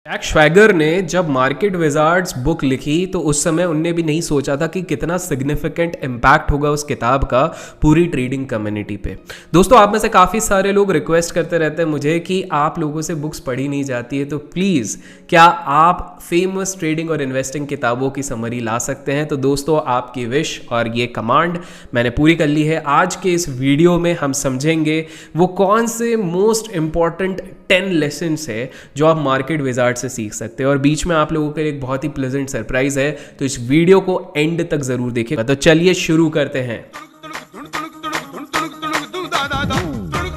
Jack श्वैगर ने जब market Wizards book लिखी तो उस समय उनने भी नहीं सोचा था कि कितना सिग्निफिकेंट इम्पैक्ट होगा उस किताब का पूरी ट्रेडिंग कम्युनिटी पे। दोस्तों, आप में से काफ़ी सारे लोग रिक्वेस्ट करते रहते हैं मुझे कि आप लोगों से बुक्स पढ़ी नहीं जाती है, तो प्लीज़ क्या आप फेमस ट्रेडिंग और इन्वेस्टिंग किताबों की समरी ला सकते हैं। तो दोस्तों, आपकी विश और ये कमांड मैंने पूरी कर ली है। आज के इस वीडियो में हम समझेंगे वो कौन से मोस्ट इंपॉर्टेंट 10 लेसन्स है जो आप मार्केट विजार्ड से सीख सकते हैं, और बीच में आप लोगों के लिए एक बहुत ही प्लेजेंट सरप्राइज है, तो इस वीडियो को एंड तक जरूर देखिएगा। तो चलिए शुरू करते हैं।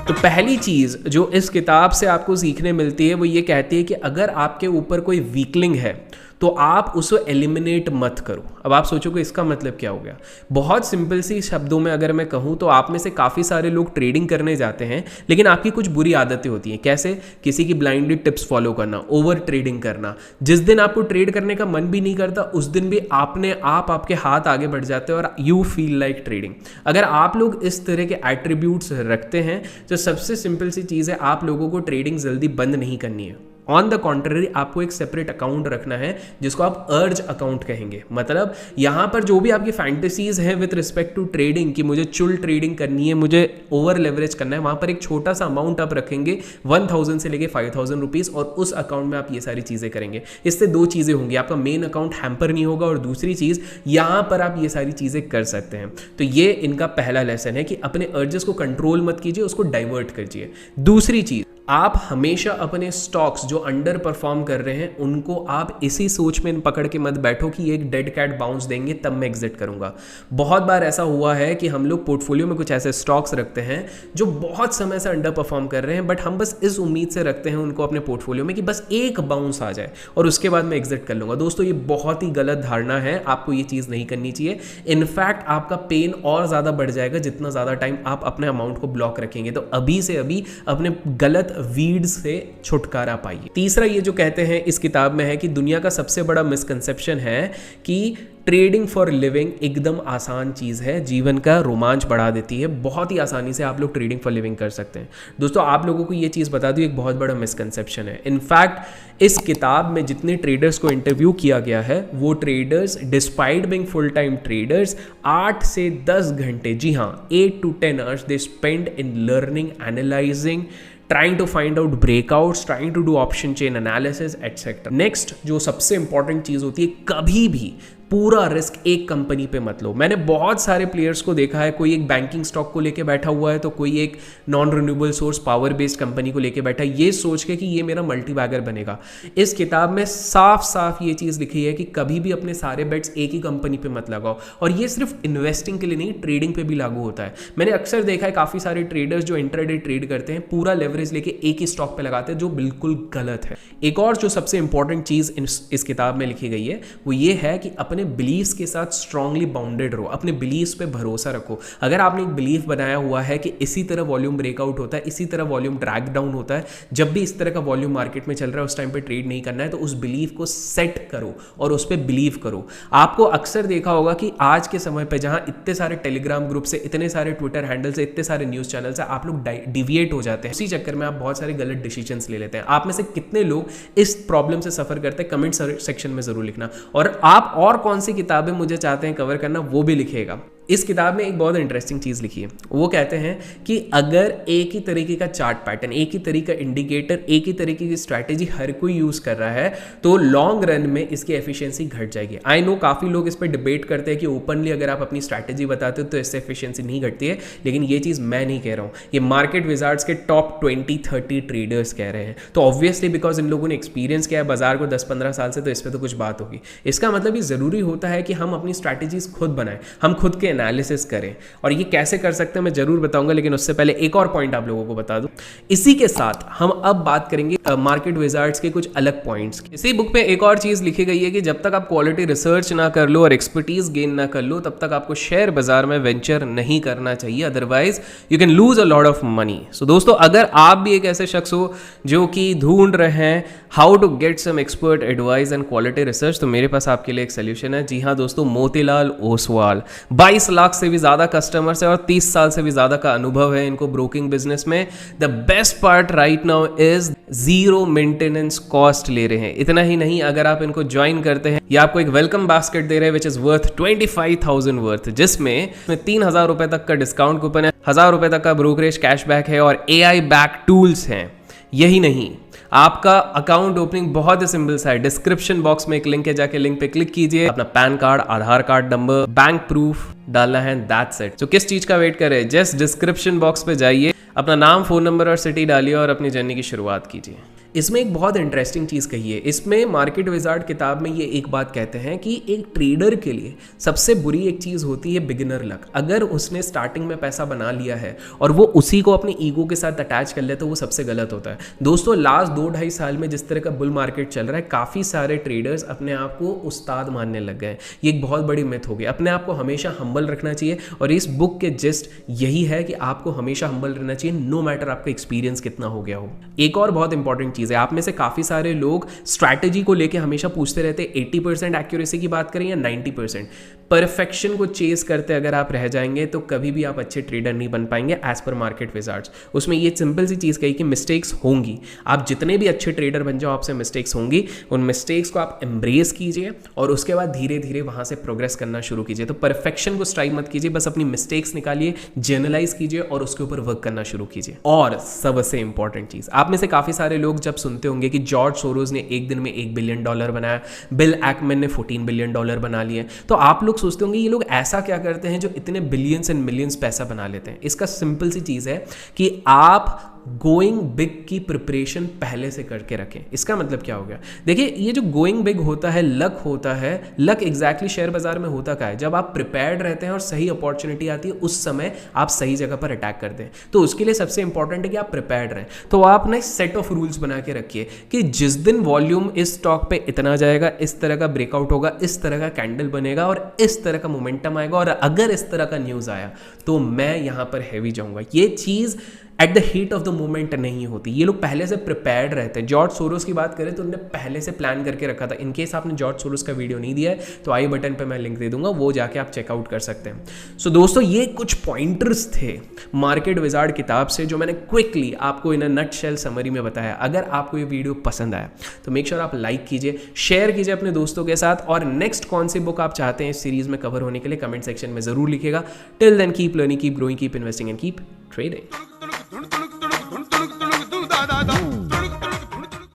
तो पहली चीज जो इस किताब से आपको सीखने मिलती है वो ये कहती है कि अगर आपके ऊपर कोई वीकलिंग है तो आप उसको एलिमिनेट मत करो। अब आप सोचोगे इसका मतलब क्या हो गया। बहुत सिंपल सी शब्दों में अगर मैं कहूँ तो आप में से काफ़ी सारे लोग ट्रेडिंग करने जाते हैं, लेकिन आपकी कुछ बुरी आदतें होती हैं। कैसे? किसी की ब्लाइंडली टिप्स फॉलो करना, ओवर ट्रेडिंग करना। जिस दिन आपको ट्रेड करने का मन भी नहीं करता उस दिन भी आपके हाथ आगे बढ़ जाते हैं और यू फील लाइक ट्रेडिंग। अगर आप लोग इस तरह के एट्रीब्यूट्स रखते हैं तो सबसे सिंपल सी चीज़ है, आप लोगों को ट्रेडिंग जल्दी बंद नहीं करनी है। ऑन द कॉन्ट्ररी, आपको एक सेपरेट अकाउंट रखना है जिसको आप अर्ज अकाउंट कहेंगे। मतलब यहां पर जो भी आपकी फैंटेसीज हैं विद रिस्पेक्ट टू ट्रेडिंग कि मुझे चुल ट्रेडिंग करनी है, मुझे ओवर लेवरेज करना है, वहां पर एक छोटा सा अमाउंट आप रखेंगे 1000 से लेके 5000 रुपीज, और उस अकाउंट में आप ये सारी चीजें करेंगे। इससे दो चीजें होंगी, आपका मेन अकाउंट हैम्पर नहीं होगा, और दूसरी चीज यहां पर आप ये सारी चीजें कर सकते हैं। तो ये इनका पहला लेसन है कि अपने अर्जेस को कंट्रोल मत कीजिए, उसको डाइवर्ट कीजिए। दूसरी चीज, आप हमेशा अपने स्टॉक्स जो अंडर परफॉर्म कर रहे हैं उनको आप इसी सोच में पकड़ के मत बैठो कि एक डेड कैट बाउंस देंगे तब मैं एग्जिट करूंगा। बहुत बार ऐसा हुआ है कि हम लोग पोर्टफोलियो में कुछ ऐसे स्टॉक्स रखते हैं जो बहुत समय से अंडर परफॉर्म कर रहे हैं, बट हम बस इस उम्मीद से रखते हैं उनको अपने पोर्टफोलियो में कि बस एक बाउंस आ जाए और उसके बाद मैं एग्जिट कर लूंगा। दोस्तों, ये बहुत ही गलत धारणा है, आपको ये चीज़ नहीं करनी चाहिए। इनफैक्ट आपका पेन और ज़्यादा बढ़ जाएगा जितना ज़्यादा टाइम आप अपने अमाउंट को ब्लॉक रखेंगे। तो अभी से अभी अपने गलत वीड्स से छुटकारा पाइए। तीसरा ये जो कहते हैं इस किताब में है कि दुनिया का सबसे बड़ा मिसकंसेप्शन है कि ट्रेडिंग फॉर लिविंग एकदम आसान चीज़ है, जीवन का रोमांच बढ़ा देती है, बहुत ही आसानी से आप लोग ट्रेडिंग फॉर लिविंग कर सकते हैं। दोस्तों, आप लोगों को ये चीज़ बता दूं, एक बहुत बड़ा मिसकंसेप्शन है। इनफैक्ट इस किताब में जितने ट्रेडर्स को इंटरव्यू किया गया है वो traders despite being full time traders 8 से 10 घंटे, जी हाँ 8 to 10 hours they spend in learning, analysing, trying to find out breakouts, trying to do option chain analysis, etc. Next जो सबसे इंपॉर्टेंट चीज़ होती है, कभी भी पूरा रिस्क एक कंपनी पे मत लो। मैंने बहुत सारे प्लेयर्स को देखा है, कोई एक बैंकिंग स्टॉक को लेके बैठा हुआ है तो कोई एक non renewable source power based company को लेके बैठा है, ये सोच के कि ये मेरा मल्टीबैगर बनेगा। इस किताब में साफ साफ ये चीज़ लिखी है कि कभी भी अपने सारे बेट्स एक ही कंपनी पे मत लगाओ, और ये सिर्फ इन्वेस्टिंग के लिए नहीं, ट्रेडिंग पे भी लागू होता है। मैंने अक्सर देखा है काफ़ी सारे ट्रेडर्स जो इंट्राडे ट्रेड करते हैं पूरा लेवरेज लेके एक ही स्टॉक पे लगाते हैं, जो बिल्कुल गलत है। एक और जो सबसे इंपॉर्टेंट चीज़ इस किताब में लिखी गई है वो ये है कि अपने बिलीफ्स के साथ स्ट्रांगली बाउंडेड रहो, अपने बिलीफ्स पे भरोसा रखो। अगर आपने एक बिलीफ बनाया हुआ है कि इसी तरह वॉल्यूम ब्रेकआउट होता है, इसी तरह वॉल्यूम ड्रैग डाउन होता है, जब भी इस तरह का वॉल्यूम मार्केट में चल रहा है उस टाइम पे ट्रेड नहीं करना है, तो उस बिलीफ को सेट करो और उस पर बिलीव करो। आपको अक्सर देखा होगा कि आज के समय पे जहां इतने सारे टेलीग्राम ग्रुप से, इतने सारे ट्विटर हैंडल से, इतने सारे न्यूज चैनल से आप लोग डिविएट हो जाते हैं, उसी चक्कर में आप बहुत सारे गलत डिसीजंस ले लेते हैं। आप में से कितने लोग इस प्रॉब्लम से सफर करते हैं, कमेंट सेक्शन में जरूर लिखना। और आप और कौन सी किताबें मुझे चाहते हैं कवर करना वो भी लिखिएगा। इस किताब में एक बहुत इंटरेस्टिंग चीज़ लिखी है, वो कहते हैं कि अगर एक ही तरीके का चार्ट पैटर्न, एक ही तरीका इंडिकेटर, एक ही तरीके की स्ट्रैटेजी हर कोई यूज़ कर रहा है तो लॉन्ग रन में इसकी एफिशिएंसी घट जाएगी। आई नो काफ़ी लोग इस पर डिबेट करते हैं कि ओपनली अगर आप अपनी स्ट्रैटेजी बताते हो तो इससे एफिशिएंसी नहीं घटती है, लेकिन ये चीज़ मैं नहीं कह रहा हूँ, ये मार्केट विजार्ड्स के टॉप 20-30 ट्रेडर्स कह रहे हैं। तो ऑब्वियसली बिकॉज इन लोगों ने एक्सपीरियंस किया है बाजार को 10-15 साल से, तो इस पर तो कुछ बात होगी। इसका मतलब ये ज़रूरी होता है कि हम अपनी स्ट्रैटेजीज खुद बनाएं, हम खुद के एनालिसिस करें, और ये कैसे कर सकते हैं मैं जरूर बताऊंगा, लेकिन उससे पहले एक और पॉइंट आप लोगों को बता दूं। इसी के साथ हम अब बात करेंगे मार्केट विजार्ड्स के कुछ अलग पॉइंट्स। इसी बुक में एक और चीज लिखी गई है कि जब तक आप क्वालिटी रिसर्च ना कर लो और एक्सपर्टीज गेन ना कर लो तब तक आपको शेयर बाजार में वेंचर नहीं करना चाहिए, otherwise you can lose a lot of money. So दोस्तों, अगर आप भी एक ऐसे शख्स हो जो कि ढूंढ रहे हैं how to get some expert advice and quality research, तो मेरे पास आपके लिए एक सोल्यूशन है। जी हाँ दोस्तों, मोतीलाल ओसवाल 22 22 लाख से भी ज़्यादा कस्टमर्स है और 30 साल से भी ज़्यादा का अनुभव है इनको ब्रोकिंग बिजनेस में। The best part right now is 0 maintenance cost ले रहे हैं। इतना ही नहीं, अगर आप इनको ज्वाइन करते हैं ये आपको एक वेलकम बास्केट दे रहे हैं विच इज वर्थ 25,000 वर्थ, जिसमें 3,000 रुपए तक का डिस्काउंट कूपन है, 1,000 रुपए तक का ब्रोकरेज कैशबैक है और AI बैक टूल्स हैं। यही नहीं, आपका अकाउंट ओपनिंग बहुत ही सिंपल सा है। डिस्क्रिप्शन बॉक्स में एक लिंक है, जाके लिंक पे क्लिक कीजिए, अपना पैन कार्ड, आधार कार्ड नंबर, बैंक प्रूफ डालना है, दैट्स इट। तो किस चीज का वेट कर रहे हैं? जस्ट डिस्क्रिप्शन बॉक्स पे जाइए, अपना नाम, फोन नंबर और सिटी डालिए और अपनी जर्नी की शुरुआत कीजिए। इसमें एक बहुत इंटरेस्टिंग चीज़ कही है, इसमें मार्केट विजार्ड किताब में ये एक बात कहते हैं कि एक ट्रेडर के लिए सबसे बुरी एक चीज़ होती है बिगिनर लक। अगर उसने स्टार्टिंग में पैसा बना लिया है और वो उसी को अपने ईगो के साथ अटैच कर लिया तो वो सबसे गलत होता है। दोस्तों, लास्ट 2-2.5 साल में जिस तरह का बुल मार्केट चल रहा है, काफ़ी सारे ट्रेडर्स अपने आप को उस्ताद मानने लग गए। ये एक बहुत बड़ी मिथ हो गई। अपने आप को हमेशा हम्बल रखना चाहिए और इस बुक के जिस्ट यही है कि आपको हमेशा हम्बल रहना चाहिए, नो मैटर आपका एक्सपीरियंस कितना हो गया हो। एक और बहुत इंपॉर्टेंट चीज़ है, आप में से काफ़ी सारे लोग स्ट्रैटेजी को लेके हमेशा पूछते रहते हैं 80% एक्यूरेसी की बात करें या 90%। परफेक्शन को चेस करते अगर आप रह जाएंगे तो कभी भी आप अच्छे ट्रेडर नहीं बन पाएंगे एज पर मार्केट विजार्ड्स। उसमें ये सिंपल सी चीज़ कही कि मिस्टेक्स होंगी, आप जितने भी अच्छे ट्रेडर बन जाओ आपसे मिस्टेक्स होंगी। उन मिस्टेक्स को आप एम्ब्रेस कीजिए और उसके बाद धीरे धीरे वहाँ से प्रोग्रेस करना शुरू कीजिए। तो परफेक्शन को स्ट्राइव मत कीजिए, बस अपनी मिस्टेक्स निकालिए, जर्नलाइज कीजिए और उसके ऊपर वर्क करना शुरू कीजिए। और सबसे इंपॉर्टेंट चीज़, आप में से काफ़ी सारे लोग जब सुनते होंगे कि जॉर्ज सोरोस ने एक दिन में $1 बिलियन बनाया, बिल एक्मैन ने $14 बिलियन बना लिए, तो आप लोग सोचते होंगे ये लोग ऐसा क्या करते हैं जो इतने बिलियंस एंड मिलियंस पैसा बना लेते हैं। इसका सिंपल सी चीज़ है कि आप गोइंग बिग की प्रिपरेशन पहले से करके रखें। इसका मतलब क्या हो गया? देखिए, ये जो गोइंग बिग होता है, लक होता है, लक एग्जैक्टली शेयर बाजार में होता क्या है? जब आप प्रिपेयर्ड रहते हैं और सही अपॉर्चुनिटी आती है उस समय आप सही जगह पर अटैक करते हैं। तो उसके लिए सबसे इंपॉर्टेंट है कि आप प्रिपेयर्ड रहें। तो आप ना सेट ऑफ रूल्स बना के रखिए कि जिस दिन वॉल्यूम इस स्टॉक पे इतना जाएगा, इस तरह का ब्रेकआउट होगा, इस तरह का कैंडल बनेगा और इस तरह का मोमेंटम आएगा और अगर इस तरह का न्यूज़ आया तो मैं यहाँ पर हैवी जाऊँगा। ये चीज़ at the heat of the moment नहीं होती। ये लोग पहले से प्रिपेयर्ड रहते हैं। जॉर्ज सोरोस की बात करें तो उन्होंने पहले से प्लान करके रखा था। इन केस आपने जॉर्ज सोरोस का वीडियो नहीं दिया है तो आई बटन पे मैं लिंक दे दूंगा, वो जाके आप चेकआउट कर सकते हैं। सो दोस्तों, ये कुछ पॉइंटर्स थे मार्केट विजार्ड किताब से जो मैंने क्विकली आपको इन अ नटशेल समरी में बताया। अगर आपको ये वीडियो पसंद आया तो मेक श्योर आप लाइक कीजिए, शेयर कीजिए अपने दोस्तों के साथ और नेक्स्ट कौन सी बुक आप चाहते हैं इस सीरीज में कवर होने के लिए कमेंट सेक्शन में जरूर लिखिएगा। Till then keep learning, keep growing, keep investing and keep trading.